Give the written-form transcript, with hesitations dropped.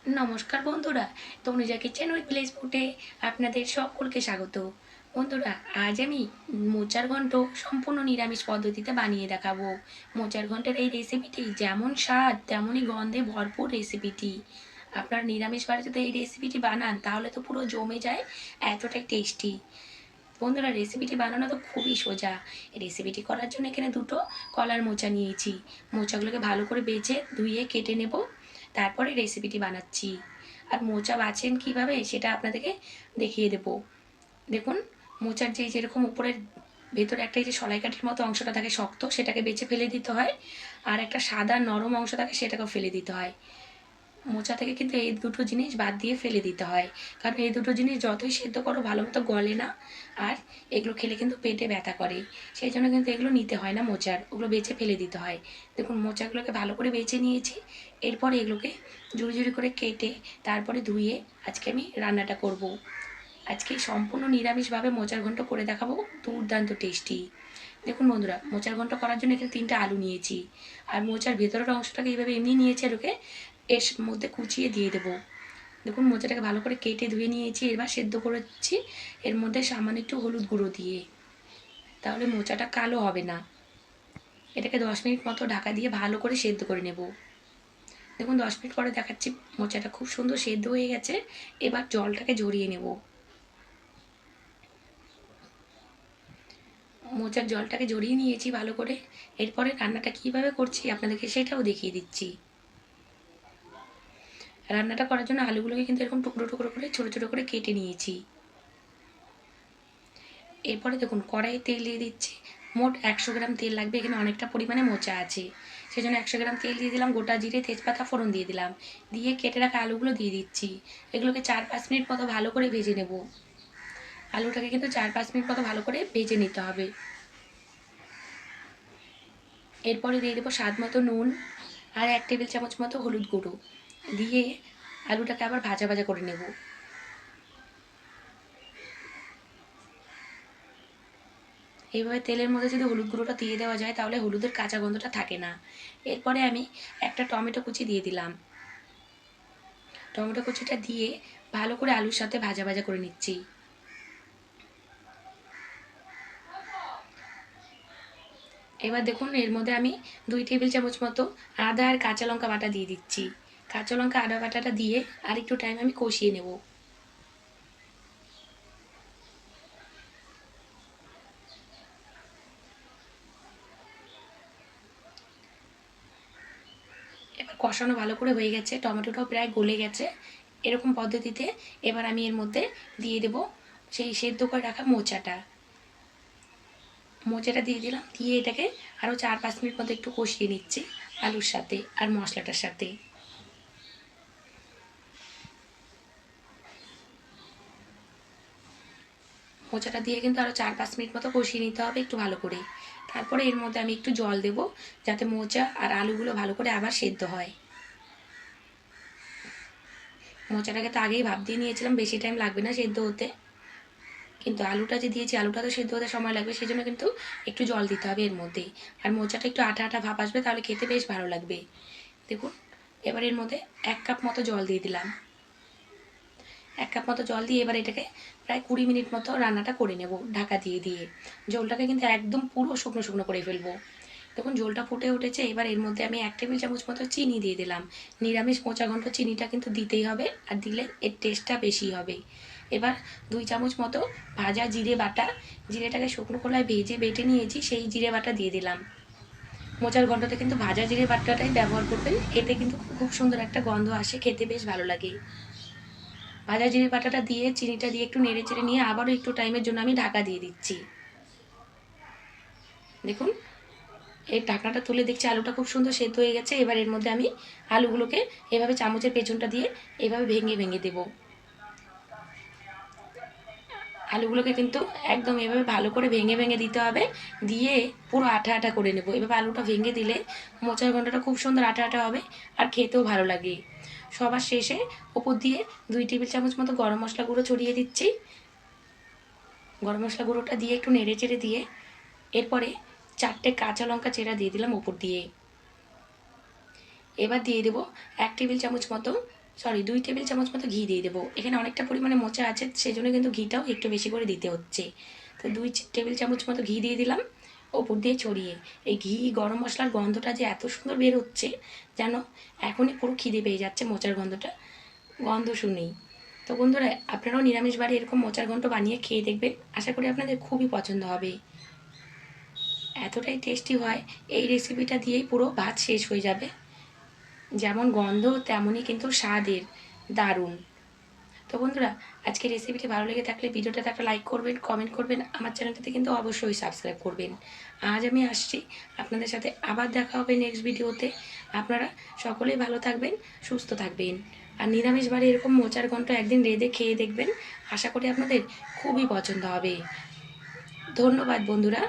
নমস্কার বন্ধুরা, Tanuja kitchen with village ফুডে আপনাদের সকলকে স্বাগত। বন্ধুরা, আজ আমি মোচার ঘন্ট সম্পূর্ণ নিরামিষ পদ্ধতিতে বানিয়ে দেখাবো। মোচার ঘন্টের এই রেসিপিটি যেমন স্বাদ তেমনই গন্ধে ভরপুর রেসিপিটি। আপনারা নিরামিষ বাড়ি যদি এই রেসিপিটি বানান তাহলে তো পুরো জমে যায়, এতটাই টেস্টি। বন্ধুরা, রেসিপিটি বানানো তো খুবই সোজা। রেসিপিটি করার জন্য এখানে দুটো কলার মোচা নিয়েছি। মোচাগুলোকে ভালো করে বেছে ধুয়ে কেটে নেব, তারপরে রেসিপিটি বানাচ্ছি। আর মোচা বাছেন কীভাবে সেটা আপনাদেরকে দেখিয়ে দেব। দেখুন, মোচার যেরকম উপরের ভেতরে একটা এই যে সলাইকাঠির মতো অংশটা থাকে শক্ত, সেটাকে বেছে ফেলে দিতে হয়। আর একটা সাদা নরম অংশ থাকে, সেটাকেও ফেলে দিতে হয়। মোচা থেকে কিন্তু এই দুটো জিনিস বাদ দিয়ে ফেলে দিতে হয়, কারণ এই দুটো জিনিস যতই সেদ্ধ করো ভালো মতো গলে না, আর এগুলো খেলে কিন্তু পেটে ব্যথা করে। সেই জন্য কিন্তু এগুলো নিতে হয় না মোচার, ওগুলো বেছে ফেলে দিতে হয়। দেখুন, মোচাগুলোকে ভালো করে বেছে নিয়েছি। এরপরে এগুলোকে ঝুড়ি ঝুড়ি করে কেটে তারপরে ধুয়ে আজকে আমি রান্নাটা করব। আজকে সম্পূর্ণ নিরামিষভাবে মোচার ঘন্ট করে দেখাবো, দুর্দান্ত টেস্টি। দেখুন বন্ধুরা, মোচার ঘন্ট করার জন্য এখানে 3টে আলু নিয়েছি। আর মোচার ভেতরের অংশটাকে এইভাবে এমনি নিয়েছি, আর ওকে এর মধ্যে কুচিয়ে দিয়ে দেবো। দেখুন, মোচাটাকে ভালো করে কেটে ধুয়ে নিয়েছি, এবার সেদ্ধ করেছি এর মধ্যে সামান্য একটু হলুদ গুঁড়ো দিয়ে, তাহলে মোচাটা কালো হবে না। এটাকে 10 মিনিট মতো ঢাকা দিয়ে ভালো করে সেদ্ধ করে নেব। দেখুন, 10 মিনিট পরে দেখাচ্ছি, মোচাটা খুব সুন্দর সেদ্ধ হয়ে গেছে। এবার জলটাকে ঝরিয়ে নেব। মোচার জলটাকে ঝরিয়ে নিয়েছি ভালো করে। এরপরে রান্নাটা কীভাবে করছি আপনাদেরকে সেটাও দেখিয়ে দিচ্ছি। রান্নাটা করার জন্য আলুগুলোকে কিন্তু এরকম টুকরো টুকরো করে ছোটো ছোটো করে কেটে নিয়েছি। এরপরে দেখুন, কড়াইয়ে তেল দিয়ে দিচ্ছি। মোট 100 গ্রাম তেল লাগবে, এখানে অনেকটা পরিমাণে মোচা আছে। সেজন্য 100 গ্রাম তেল দিয়ে দিলাম, গোটা জিরে তেজপাতা ফোড়ন দিয়ে দিলাম, দিয়ে কেটে রাখা আলুগুলো দিয়ে দিচ্ছি। এগুলোকে 4-5 মিনিট মতো ভালো করে ভেজে নেব। আলুটাকে কিন্তু 4-5 মিনিট মতো ভালো করে ভেজে নিতে হবে। এরপরে দিয়ে দেবো স্বাদ মতো নুন আর 1 টেবিল চামচ মতো হলুদ গুঁড়ো দিয়ে আলুটাকে আবার ভাজা ভাজা করে নেব। এইভাবে তেলের মধ্যে যদি হলুদ গুঁড়োটা দিয়ে দেওয়া যায় তাহলে হলুদের কাঁচা গন্ধটা থাকে না। এরপরে আমি একটা টমেটো কুচি দিয়ে দিলাম। টমেটো কুচিটা দিয়ে ভালো করে আলুর সাথে ভাজা ভাজা করে নিচ্ছি। এবার দেখুন, এর মধ্যে আমি 2 টেবিল চামচ মতো আদা আর কাঁচা লঙ্কা বাটা দিয়ে দিচ্ছি। কাঁচা লঙ্কা আদা বাটাটা দিয়ে আর একটু টাইম আমি কষিয়ে নেব। এবার কষানো ভালো করে হয়ে গেছে, টমেটোটাও প্রায় গলে গেছে। এরকম পদ্ধতিতে এবার আমি এর মধ্যে দিয়ে দেব সেই সেদ্ধ করে রাখা মোচাটা। মোচাটা দিয়ে দিলাম, দিয়ে এটাকে আরও 4-5 মিনিট মতো একটু কষিয়ে নিচ্ছি আলুর সাথে আর মশলাটার সাথে। মোচাটা দিয়ে কিন্তু আরও 4-5 মিনিট মতো কষিয়ে নিতে হবে একটু ভালো করে। তারপরে এর মধ্যে আমি একটু জল দেব, যাতে মোচা আর আলুগুলো ভালো করে আবার সেদ্ধ হয়। মোচাটাকে তো আগেই ভাপ দিয়ে নিয়েছিলাম, বেশি টাইম লাগবে না সেদ্ধ হতে। কিন্তু আলুটা যে দিয়েছি, আলুটা তো সেদ্ধ হতে সময় লাগবে, সেই জন্য কিন্তু একটু জল দিতে হবে এর মধ্যে। আর মোচাটা একটু আঠা আঠা ভাপ আসবে, তাহলে খেতে বেশ ভালো লাগবে। দেখুন, এবার এর মধ্যে 1 কাপ মতো জল দিয়ে দিলাম। 1 কাপ মতো জল দিয়ে এবার এটাকে প্রায় 20 মিনিট মতো রান্নাটা করে নেব ঢাকা দিয়ে দিয়ে। ঝোলটাকে কিন্তু একদম পুরো শুকনো শুকনো করে ফেলবো। দেখুন, ঝোলটা ফুটে উঠেছে। এবার এর মধ্যে আমি 1 টেবিল চামচ মতো চিনি দিয়ে দিলাম। নিরামিষ মোচা ঘন্ট চিনিটা কিন্তু দিতেই হবে, আর দিলে এর টেস্টটা বেশি হবে। এবার 2 চামচ মতো ভাজা জিরে বাটা, জিরেটাকে শুকনো খোলায় ভেজে বেটে নিয়েছি, সেই জিরে বাটা দিয়ে দিলাম। মোচার ঘন্টতে কিন্তু ভাজা জিরে বাটাটাই ব্যবহার করবেন, এতে কিন্তু খুব সুন্দর একটা গন্ধ আসে, খেতে বেশ ভালো লাগে। ভাজা জিরে বাটাটা দিয়ে চিনিটা দিয়ে একটু নেড়ে চেড়ে নিয়ে আবারও একটু টাইমের জন্য আমি ঢাকা দিয়ে দিচ্ছি। দেখুন, এই ঢাকনাটা তুলে দেখছি আলুটা খুব সুন্দর সেদ্ধ হয়ে গেছে। এবার এর মধ্যে আমি আলুগুলোকে এভাবে চামচের পেছনটা দিয়ে এভাবে ভেঙে ভেঙে দেব। আলুগুলোকে কিন্তু একদম এভাবে ভালো করে ভেঙে ভেঙে দিতে হবে, দিয়ে পুরো আঠা আঠা করে নেব। এভাবে আলুটা ভেঙে দিলে মোচার ঘন্টটা খুব সুন্দর আঠা আঠা হবে, আর খেতেও ভালো লাগে। সবার শেষে ওপর দিয়ে 2 টেবিল চামচ মতো গরম মশলা গুঁড়ো ছড়িয়ে দিচ্ছি। গরম মশলা গুঁড়োটা দিয়ে একটু নেড়ে চেড়ে দিয়ে এরপরে 4টে কাঁচা লঙ্কা চেরা দিয়ে দিলাম ওপর দিয়ে। এবার দিয়ে দেবো 1 টেবিল চামচ মতো সরি 2 টেবিল চামচ মতো ঘি দিয়ে দেবো। এখানে অনেকটা পরিমাণে মোচা আছে, সেজন্য কিন্তু ঘিটাও একটু বেশি করে দিতে হচ্ছে। তো 2 টেবিল চামচ মতো ঘি দিয়ে দিলাম ওপর দিয়ে ছড়িয়ে। এই ঘি গরম মশলার গন্ধটা যে এত সুন্দর বের হচ্ছে, যেন এখনই পুরো খিদে পেয়ে যাচ্ছে মোচার গন্ধ শুনেই। তো বন্ধুরা, আপনারাও নিরামিষ বারে এরকম মোচার ঘন্ট বানিয়ে খেয়ে দেখবেন, আশা করি আপনাদের খুবই পছন্দ হবে। এতটাই টেস্টি হয়, এই রেসিপিটা দিয়েই পুরো ভাত শেষ হয়ে যাবে। যেমন গন্ধ তেমনই কিন্তু স্বাদের, দারুণ। তো বন্ধুরা, আজকে রেসিপিটি ভালো লেগে থাকলে ভিডিওটাতে একটা লাইক করবেন, কমেন্ট করবেন, আমার চ্যানেলটাতে কিন্তু অবশ্যই সাবস্ক্রাইব করবেন। আজ আমি আসছি, আপনাদের সাথে আবার দেখা হবে নেক্সট ভিডিওতে। আপনারা সকলেই ভালো থাকবেন, সুস্থ থাকবেন। আর নিরামিষ বাড়ি এরকম মোচার ঘন্ট একদিন রেঁধে খেয়ে দেখবেন, আশা করি আপনাদের খুবই পছন্দ হবে। ধন্যবাদ বন্ধুরা।